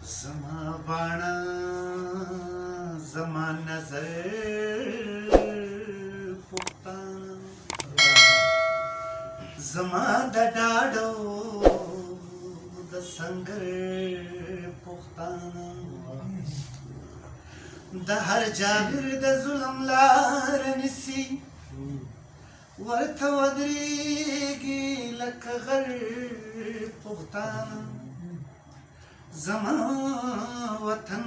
زما باڼه زما نظر پښتانه زما د ډاډو د سنگر پښتانه د هر جابر د ظلم لار نسی ورته ودرېږي لکه غر پښتانه زما وطن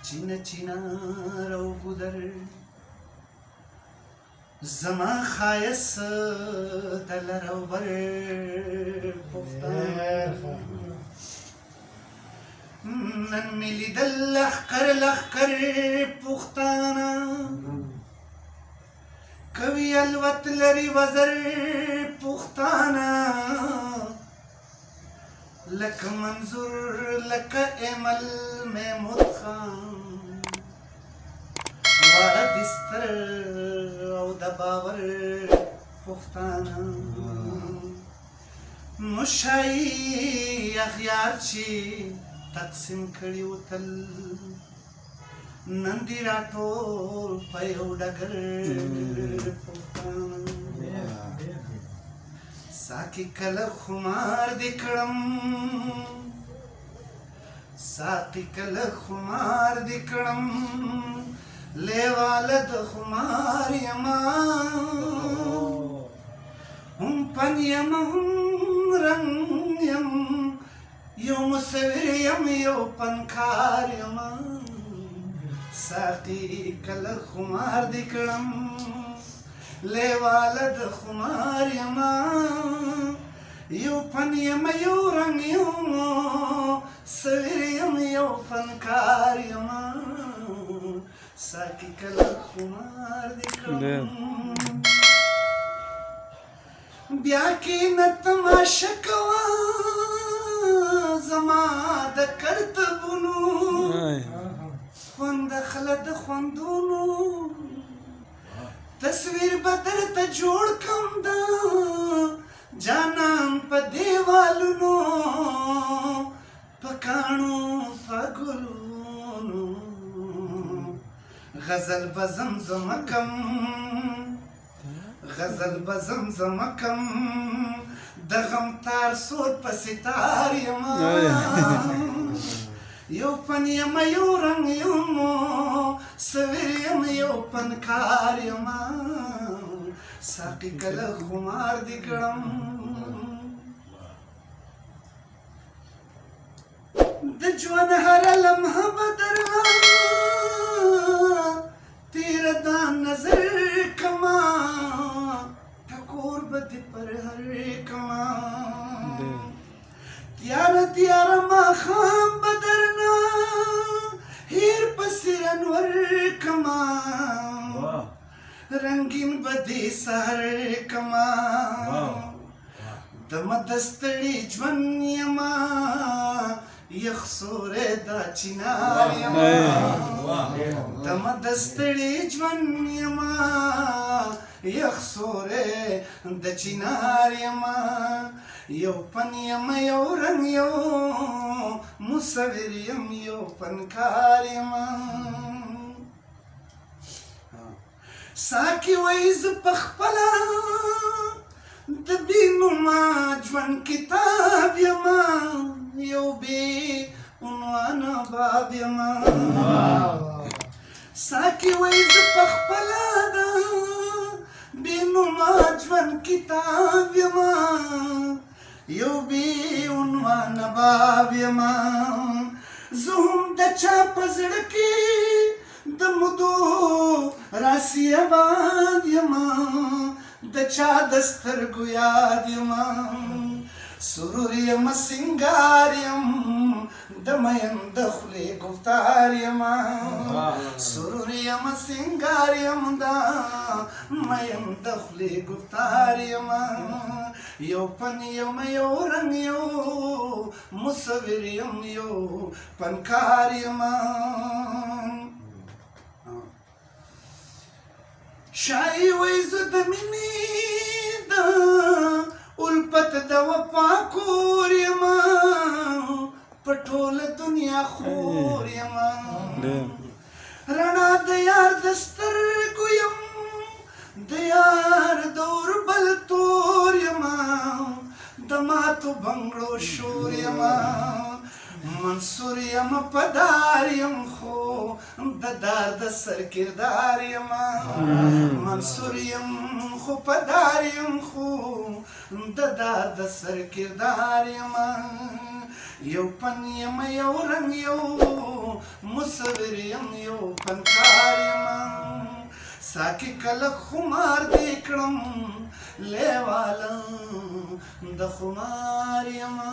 چینه چینار او ګودر زما ښایست د لر او بر پښتانه نن مې لیدل لښکر لښکر پښتانه کوي الوت لري وزر پښتانه لکه منظور لکه امل محمود خان واړه بستر او د باور پښتانه مشایي اغیار چې تقسیم کړي و تل نن دې راټول په یو ډګر پښتانه ساقي کله خمار دې کړم ساقي کله خمار دې کړم لیواله د خمار یما هم پن یم هم رنګ یم یو مصور یم یو پنکار یما ساقي کله خمار دې کړم لیواله د خمار یما یو پن یم یو رنګ یم سویر یم یو فنکار یما ساقي کله خمار دې کړم بیا کښېنه تماشه کوه زما د کرتبونو خوند اخله د خوندونو تصویر بدر ته جوړ کم د جانان په دیوالونو په کاڼو په ګلونو غزل به زمزمه کم غزل به زمزمه کم د غم تار سور په ستار یما یو پن یم یو رنګ یم سویر یم یو پنکار یما ساقي کله خمار دې کړم د ژوند هره لمحه به درله تېره دا نظر کما ټکور به دې پر هر کما تیاره تیاره ماښام به درنه هیر پسې انور کما رنګین به دې سهر کما دمه د ستړي ژوند یما یخ سوری دا چینار یما دمه د ستړي ژوند یما یخ سوری د چینار یما یو پن یم یو رنګ یو مصور یم یو پنکار یما ساقي وایي زه پخپله د بې نومه ژوند کتاب یما یو بې عنوانه باب یما ساقي وایي زه پخپله د بې نومه ژوند کتاب یما یو بې عنوانه باب یما زه هم د چا په زړه کې د مودو راسي آباد یما د چا د سترګو یاد یما سرور یم سینګار یم د مین د خولې گفتار یما سرور یم سینګار یم د مین د خولې گفتار یما یو پن یم یو رنګ یو مصور یم یو پنکار یما شاعري وایي زه د مینې د الفت د وفا کور یما په ټوله دنیا خور یما رڼا د یار د سترګو یم د یار د اوربل تور یما د ماتو بنګړو شور یما منصور یم په دار یم خو د دار د سر کردار یما منصور یم خو په دار یم خو د دار د سر کردار یما یو پن یم یو رنگ یو مصور یم یو فنکار یما ساکی کله خمار دې کړم لیواله د خمار یما